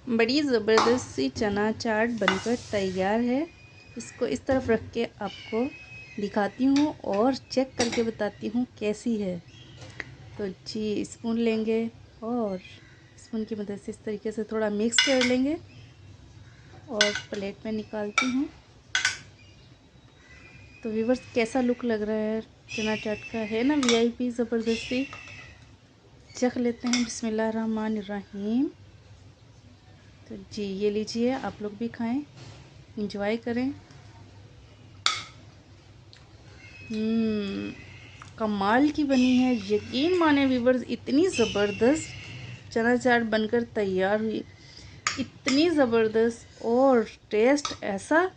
बड़ी ज़बरदस्त सी चना चाट बनकर तैयार है। इसको इस तरफ रख के आपको दिखाती हूँ और चेक करके बताती हूँ कैसी है। तो जी स्पून लेंगे और स्पून की मदद से इस तरीके से थोड़ा मिक्स कर लेंगे और प्लेट में निकालती हूँ। तो व्यूअर्स कैसा लुक लग रहा है चना चाट का, है ना वीआईपी ज़बरदस्ती। चख लेते हैं। बिस्मिल्लाहिर्रहमानिर्रहीम। तो जी ये लीजिए, आप लोग भी खाएं, इंजॉय करें। कमाल की बनी है, यकीन माने व्यूअर्स, इतनी ज़बरदस्त चना चाट बनकर तैयार हुई, इतनी ज़बरदस्त और टेस्ट ऐसा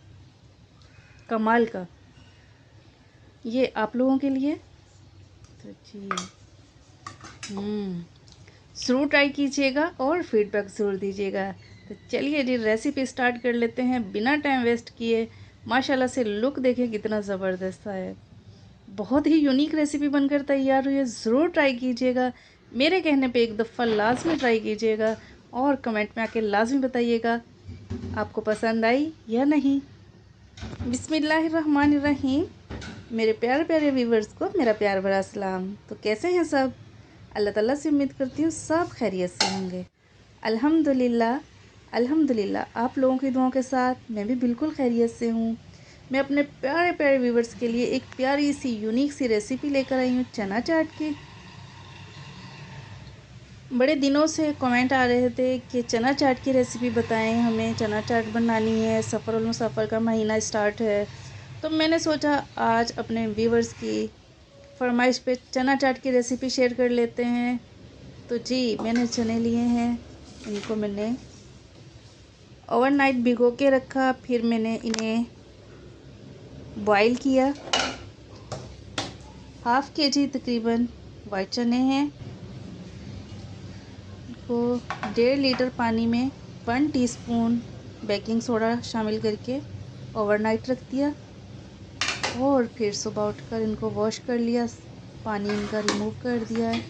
कमाल का। ये आप लोगों के लिए। तो जी ज़रूर ट्राई कीजिएगा और फीडबैक ज़रूर दीजिएगा। तो चलिए जी रेसिपी स्टार्ट कर लेते हैं बिना टाइम वेस्ट किए। माशाल्लाह से लुक देखिए कितना ज़बरदस्त है। बहुत ही यूनिक रेसिपी बनकर तैयार हुई है, ज़रूर ट्राई कीजिएगा। मेरे कहने पे एक दफ़ा लाजमी ट्राई कीजिएगा और कमेंट में आके लाजमी बताइएगा आपको पसंद आई या नहीं। बिस्मिल्लाहिर्रहमानिर्रहीम। मेरे प्यारे प्यारे व्यूवर्स को मेरा प्यार भरा सलाम। तो कैसे हैं सब? अल्लाह ताला से उम्मीद करती हूँ सब खैरियत से होंगे। अल्हम्दुलिल्लाह अल्हम्दुलिल्लाह आप लोगों की दुआओं के साथ मैं भी बिल्कुल खैरियत से हूँ। मैं अपने प्यारे प्यारे व्यूवर्स के लिए एक प्यारी सी यूनिक सी रेसिपी लेकर आई हूँ चना चाट की। बड़े दिनों से कमेंट आ रहे थे कि चना चाट की रेसिपी बताएं, हमें चना चाट बनानी है, सफ़र और मुसाफ़र का महीना स्टार्ट है। तो मैंने सोचा आज अपने व्यूवर्स की फरमाइश पे चना चाट की रेसिपी शेयर कर लेते हैं। तो जी मैंने चने लिए हैं, इनको मैंने ओवरनाइट भिगो के रखा, फिर मैंने इन्हें बॉईल किया। हाफ़ केजी तकरीबन वाइट चने हैं। को 1.5 लीटर पानी में 1 टीस्पून बेकिंग सोडा शामिल करके ओवरनाइट रख दिया और फिर सुबह उठकर इनको वॉश कर लिया, पानी इनका रिमूव कर दिया है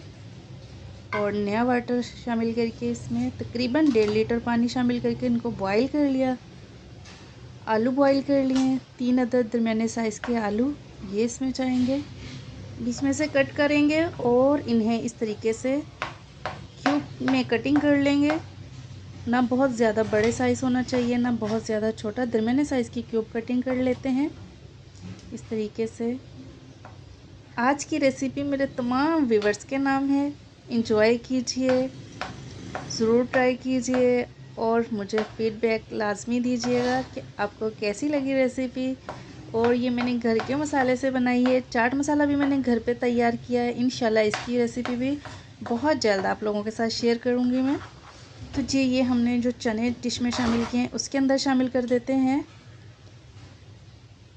और नया वाटर शामिल करके इसमें तकरीबन 1.5 लीटर पानी शामिल करके इनको बॉईल कर लिया। आलू बॉईल कर लिए, 3 अदद दरमियाने साइज़ के आलू ये इसमें जाएंगे, बीच में से कट करेंगे और इन्हें इस तरीके से क्यूब में कटिंग कर लेंगे। ना बहुत ज़्यादा बड़े साइज़ होना चाहिए, ना बहुत ज़्यादा छोटा, दरमियाने साइज़ की क्यूब कटिंग कर लेते हैं इस तरीके से। आज की रेसिपी मेरे तमाम व्यूवर्स के नाम है, इंजॉय कीजिए, ज़रूर ट्राई कीजिए और मुझे फीडबैक लाजमी दीजिएगा कि आपको कैसी लगी रेसिपी। और ये मैंने घर के मसाले से बनाई है, चाट मसाला भी मैंने घर पे तैयार किया है। इंशाल्लाह इसकी रेसिपी भी बहुत जल्द आप लोगों के साथ शेयर करूँगी मैं। तो जी ये हमने जो चने डिश में शामिल किए हैं उसके अंदर शामिल कर देते हैं।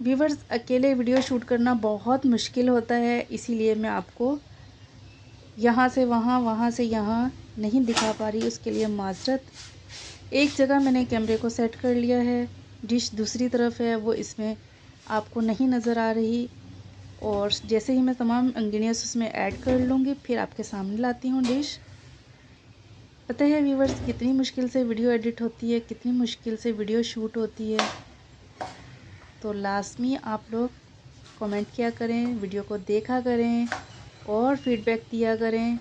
व्यूवर्स अकेले वीडियो शूट करना बहुत मुश्किल होता है, इसीलिए मैं आपको यहाँ से वहाँ, वहाँ से यहाँ नहीं दिखा पा रही, उसके लिए माजरत। एक जगह मैंने कैमरे को सेट कर लिया है, डिश दूसरी तरफ है, वो इसमें आपको नहीं नज़र आ रही। और जैसे ही मैं तमाम इंग्रेडिएंट्स उसमें ऐड कर लूँगी फिर आपके सामने लाती हूँ डिश। पता है व्यूवर्स कितनी मुश्किल से वीडियो एडिट होती है, कितनी मुश्किल से वीडियो शूट होती है। तो लाजमी आप लोग कमेंट किया करें, वीडियो को देखा करें और फीडबैक दिया करें।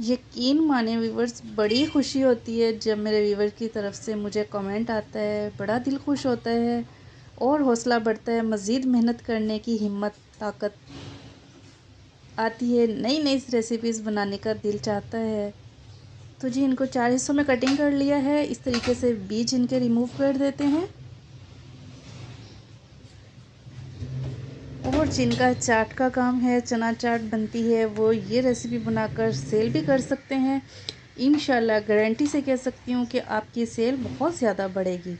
यकीन माने व्यूवर्स बड़ी खुशी होती है जब मेरे व्यूवर की तरफ से मुझे कमेंट आता है, बड़ा दिल खुश होता है और हौसला बढ़ता है, मज़ीद मेहनत करने की हिम्मत ताकत आती है, नई नई रेसिपीज़ बनाने का दिल चाहता है। तो जी इनको 4 हिस्सों में कटिंग कर लिया है, इस तरीके से बीज इनके रिमूव कर देते हैं। और जिनका चाट का काम है, चना चाट बनती है, वो ये रेसिपी बनाकर सेल भी कर सकते हैं। इंशाल्लाह गारंटी से कह सकती हूँ कि आपकी सेल बहुत ज़्यादा बढ़ेगी।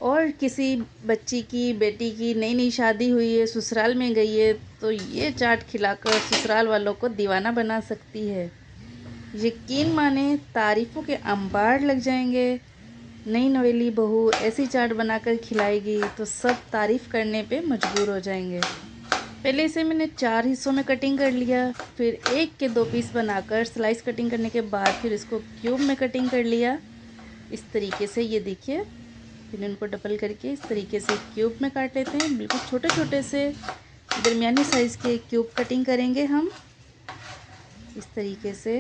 और किसी बच्ची की, बेटी की नई नई शादी हुई है, ससुराल में गई है, तो ये चाट खिलाकर ससुराल वालों को दीवाना बना सकती है। यकीन माने तारीफ़ों के अंबार लग जाएंगे। नई नवेली बहू ऐसी चाट बनाकर खिलाएगी तो सब तारीफ़ करने पे मजबूर हो जाएंगे। पहले इसे मैंने 4 हिस्सों में कटिंग कर लिया, फिर 1 के 2 पीस बनाकर स्लाइस कटिंग करने के बाद फिर इसको क्यूब में कटिंग कर लिया इस तरीके से। ये देखिए, फिर इनको डबल करके इस तरीके से क्यूब में काट लेते हैं। बिल्कुल छोटे छोटे से दरमियानी साइज़ के क्यूब कटिंग करेंगे हम। इस तरीके से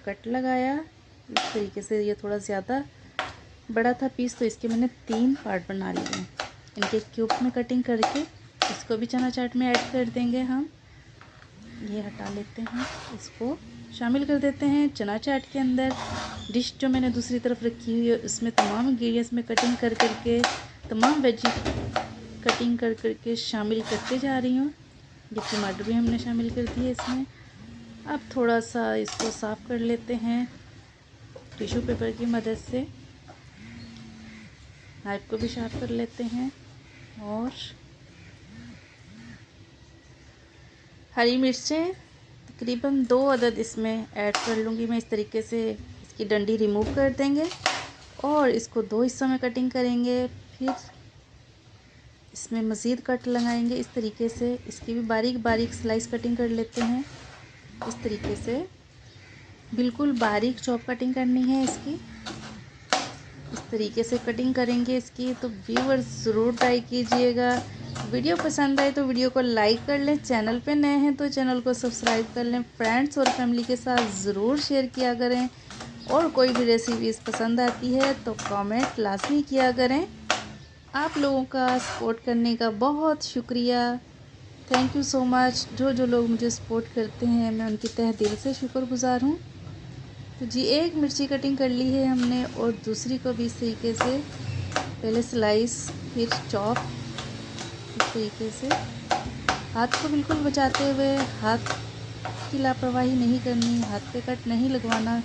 कट लगाया, इस तरीके से। ये थोड़ा ज़्यादा बड़ा था पीस तो इसके मैंने 3 पार्ट बना लिए। इनके क्यूब में कटिंग करके इसको भी चना चाट में ऐड कर देंगे हम। ये हटा लेते हैं, इसको शामिल कर देते हैं चना चाट के अंदर। डिश जो मैंने दूसरी तरफ रखी हुई है उसमें तमाम इंग्रेडिएंट्स में कटिंग कर करके, तमाम वेजी कटिंग कर करके शामिल करते जा रही हूँ। ये टमाटर भी हमने शामिल कर दिए इसमें। अब थोड़ा सा इसको साफ़ कर लेते हैं टिश्यू पेपर की मदद से। नाइफ को भी साफ कर लेते हैं और हरी मिर्चें तकरीबन 2 अदद इसमें ऐड कर लूँगी मैं। इस तरीके से इसकी डंडी रिमूव कर देंगे और इसको 2 हिस्सों में कटिंग करेंगे। फिर इसमें मज़ीद कट लगाएंगे इस तरीके से। इसकी भी बारीक बारीक स्लाइस कटिंग कर लेते हैं इस तरीके से। बिल्कुल बारीक चॉप कटिंग करनी है इसकी। इस तरीके से कटिंग करेंगे इसकी। तो व्यूअर्स ज़रूर ट्राई कीजिएगा। वीडियो पसंद आए तो वीडियो को लाइक कर लें, चैनल पे नए हैं तो चैनल को सब्सक्राइब कर लें, फ्रेंड्स और फैमिली के साथ ज़रूर शेयर किया करें। और कोई भी रेसिपीज़ पसंद आती है तो कमेंट लाजमी किया करें। आप लोगों का सपोर्ट करने का बहुत शुक्रिया, थैंक यू सो मच। जो लोग मुझे सपोर्ट करते हैं मैं उनकी तहे दिल से शुक्रगुज़ार हूँ। तो जी, एक मिर्ची कटिंग कर ली है हमने और दूसरी को भी इस तरीके से पहले स्लाइस फिर चॉप इस तरीके से। हाथ को बिल्कुल बचाते हुए, हाथ की लापरवाही नहीं करनी, हाथ पे कट नहीं लगवाना।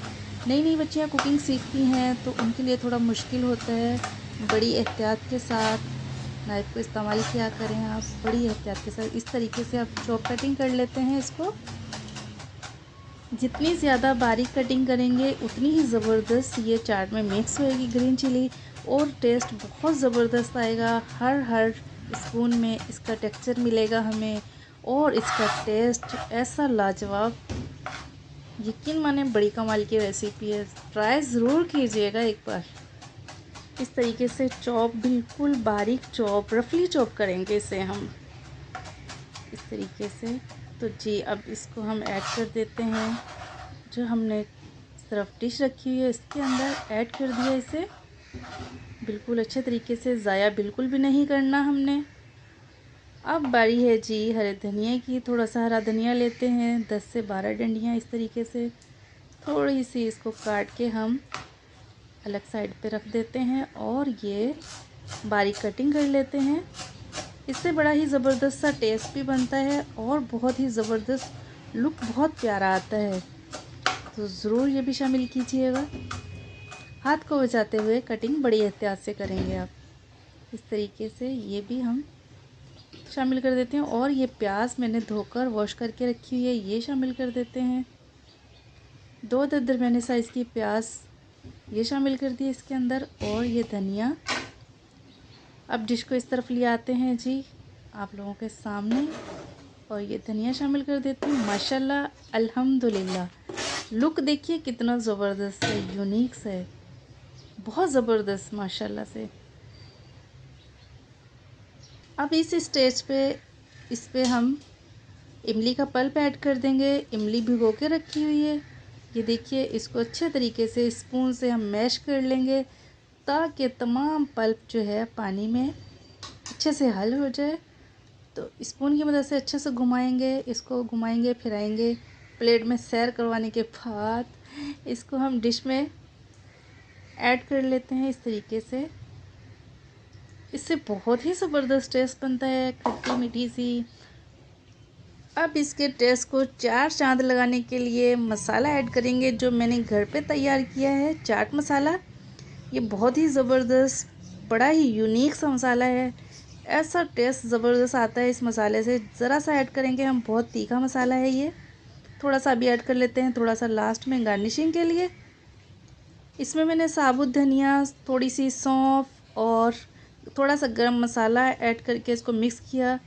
नई बच्चियां कुकिंग सीखती हैं तो उनके लिए थोड़ा मुश्किल होता है। बड़ी एहतियात के साथ नाइफ़ को इस्तेमाल किया करें आप, बड़ी एहतियात के साथ। इस तरीके से आप चॉप कटिंग कर लेते हैं इसको। जितनी ज़्यादा बारीक कटिंग करेंगे उतनी ही ज़बरदस्त ये चाट में मिक्स होएगी ग्रीन चिली और टेस्ट बहुत ज़बरदस्त आएगा। हर स्पून में इसका टेक्सचर मिलेगा हमें और इसका टेस्ट ऐसा लाजवाब, यकीन माने बड़ी कमाल की रेसिपी है। ट्राई ज़रूर कीजिएगा एक बार। इस तरीके से चॉप, बिल्कुल बारीक चॉप, रफली चॉप करेंगे इसे हम इस तरीके से। तो जी, अब इसको हम ऐड कर देते हैं। जो हमने इस तरफ डिश रखी हुई है इसके अंदर ऐड कर दिया इसे। बिल्कुल अच्छे तरीके से, ज़ाया बिल्कुल भी नहीं करना हमने। अब बारी है जी हरे धनिया की। थोड़ा सा हरा धनिया लेते हैं, 10 से 12 डंडियाँ इस तरीके से। थोड़ी सी इसको काट के हम अलग साइड पे रख देते हैं और ये बारीक कटिंग कर लेते हैं। इससे बड़ा ही ज़बरदस्त सा टेस्ट भी बनता है और बहुत ही ज़बरदस्त लुक, बहुत प्यारा आता है। तो ज़रूर ये भी शामिल कीजिएगा। हाथ को बचाते हुए कटिंग बड़ी एहतियात से करेंगे आप। इस तरीके से ये भी हम शामिल कर देते हैं और ये प्याज मैंने धोकर वॉश करके रखी हुई है, ये शामिल कर देते हैं। 2 दरमियाने साइज़ की प्याज ये शामिल कर दी इसके अंदर और ये धनिया। अब डिश को इस तरफ ले आते हैं जी आप लोगों के सामने और ये धनिया शामिल कर देती हूँ। माशाल्लाह, अल्हम्दुलिल्लाह, लुक देखिए कितना ज़बरदस्त है, यूनिक सा है, बहुत ज़बरदस्त माशाल्लाह से। अब इस स्टेज पे इस पे हम इमली का पल्प ऐड कर देंगे। इमली भिगो के रखी हुई है। ये देखिए, इसको अच्छे तरीके से स्पून से हम मैश कर लेंगे ताकि तमाम पल्प जो है पानी में अच्छे से हल हो जाए। तो स्पून की मदद से अच्छे से घुमाएंगे, इसको घुमाएंगे फिराएंगे। प्लेट में सैर करवाने के बाद इसको हम डिश में ऐड कर लेते हैं इस तरीके से। इससे बहुत ही ज़बरदस्त टेस्ट बनता है, खट्टी मीठी सी। अब इसके टेस्ट को 4 चांद लगाने के लिए मसाला ऐड करेंगे जो मैंने घर पे तैयार किया है, चाट मसाला। ये बहुत ही ज़बरदस्त, बड़ा ही यूनिक सा मसाला है। ऐसा टेस्ट ज़बरदस्त आता है इस मसाले से। ज़रा सा ऐड करेंगे हम, बहुत तीखा मसाला है ये। थोड़ा सा अभी ऐड कर लेते हैं, थोड़ा सा लास्ट में गार्निशिंग के लिए। इसमें मैंने साबुत धनिया, थोड़ी सी सौंफ और थोड़ा सा गरम मसाला ऐड करके इसको मिक्स किया।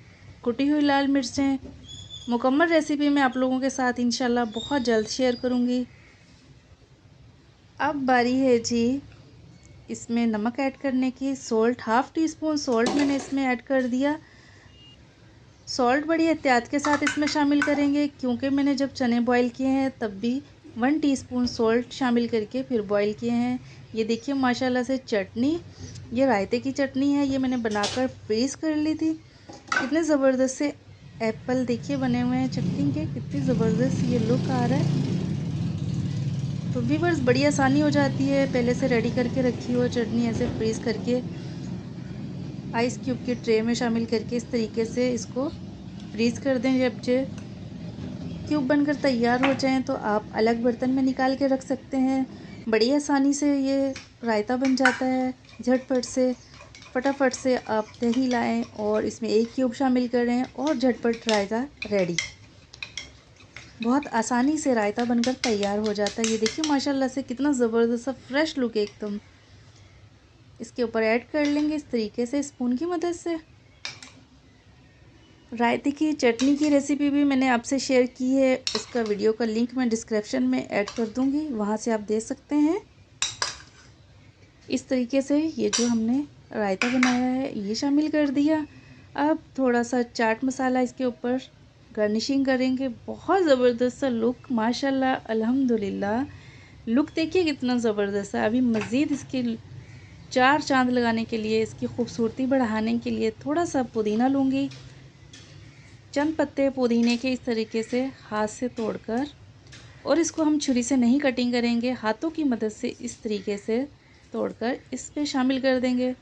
कुटी हुई लाल मिर्चें। मुकम्मल रेसिपी मैं आप लोगों के साथ इंशाल्लाह बहुत जल्द शेयर करूँगी। अब बारी है जी इसमें नमक ऐड करने की। Salt, half tea spoon salt मैंने इसमें ऐड कर दिया। सॉल्ट बड़ी एहतियात के साथ इसमें शामिल करेंगे, क्योंकि मैंने जब चने बॉईल किए हैं तब भी 1 टीस्पून सॉल्ट शामिल करके फिर बॉईल किए हैं। ये देखिए माशाल्लाह से चटनी, ये रायते की चटनी है, ये मैंने बनाकर फ्रीज़ कर ली थी। कितने ज़बरदस्त से एप्पल देखिए बने हुए हैं चटनी के, कितनी ज़बरदस्त ये लुक आ रहा है। तो व्यूअर्स बड़ी आसानी हो जाती है, पहले से रेडी करके रखी हो चटनी ऐसे फ्रीज़ करके आइस क्यूब की ट्रे में शामिल करके इस तरीके से इसको फ्रीज़ कर दें। जब जो क्यूब बनकर तैयार हो जाएं तो आप अलग बर्तन में निकाल के रख सकते हैं। बड़ी आसानी से ये रायता बन जाता है। झटपट से फटाफट से आप दही लाएं और इसमें 1 क्यूब शामिल करें और झटपट रायता रेडी। बहुत आसानी से रायता बनकर तैयार हो जाता है। ये देखिए माशाल्लाह से कितना ज़बरदस्त सा फ्रेश लुक है एकदम। इसके ऊपर ऐड कर लेंगे इस तरीके से स्पून की मदद से। रायते की चटनी की रेसिपी भी मैंने आपसे शेयर की है, उसका वीडियो का लिंक मैं डिस्क्रिप्शन में ऐड कर दूंगी, वहां से आप देख सकते हैं। इस तरीके से ये जो हमने रायता बनाया है ये शामिल कर दिया। अब थोड़ा सा चाट मसाला इसके ऊपर गार्निशिंग करेंगे। बहुत ज़बरदस्त सा लुक, माशाल्लाह अल्हम्दुलिल्लाह। लुक देखिए कितना ज़बरदस्त है। अभी मज़ीद इसके 4 चांद लगाने के लिए, इसकी खूबसूरती बढ़ाने के लिए थोड़ा सा पुदीना लूँगी। चंद पत्ते पुदीने के इस तरीके से हाथ से तोड़कर, और इसको हम छुरी से नहीं कटिंग करेंगे, हाथों की मदद से इस तरीके से तोड़कर इस पे शामिल कर देंगे।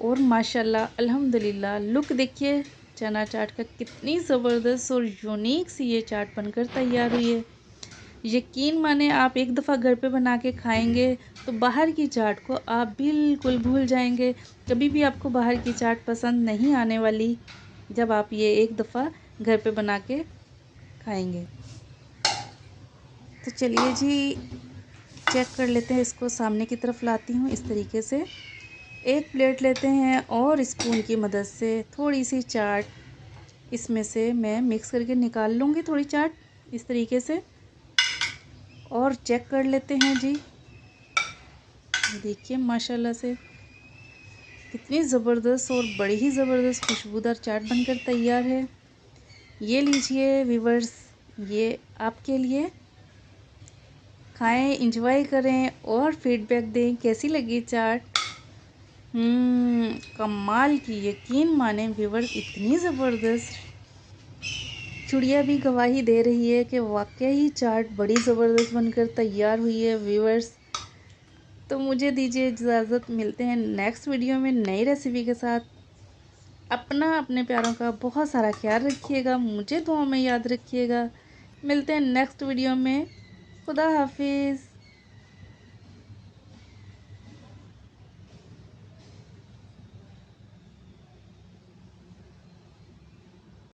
और माशाल्लाह अल्हम्दुलिल्लाह लुक देखिए चना चाट का, कितनी ज़बरदस्त और यूनिक सी ये चाट बनकर तैयार हुई है। यकीन माने आप एक दफ़ा घर पे बना के खाएंगे तो बाहर की चाट को आप बिल्कुल भूल जाएंगे। कभी भी आपको बाहर की चाट पसंद नहीं आने वाली जब आप ये एक दफ़ा घर पे बना के खाएंगे। तो चलिए जी चेक कर लेते हैं, इसको सामने की तरफ लाती हूँ। इस तरीके से एक प्लेट लेते हैं और स्पून की मदद से थोड़ी सी चाट इसमें से मैं मिक्स करके निकाल लूँगी, थोड़ी चाट इस तरीके से, और चेक कर लेते हैं जी। देखिए माशाल्लाह से कितनी ज़बरदस्त और बड़ी ही ज़बरदस्त खुशबूदार चाट बनकर तैयार है। ये लीजिए व्यूअर्स, ये आपके लिए, खाएं, इंजॉय करें और फीडबैक दें कैसी लगी चाट। कमाल की, यकीन माने व्यूअर्स इतनी ज़बरदस्त। चुड़िया भी गवाही दे रही है कि वाकई चाट बड़ी ज़बरदस्त बनकर तैयार हुई है व्यूअर्स। तो मुझे दीजिए इजाज़त, मिलते हैं नेक्स्ट वीडियो में नई रेसिपी के साथ। अपना, अपने प्यारों का बहुत सारा ख्याल रखिएगा, मुझे दुआ में याद रखिएगा। मिलते हैं नेक्स्ट वीडियो में। खुदा हाफिज़।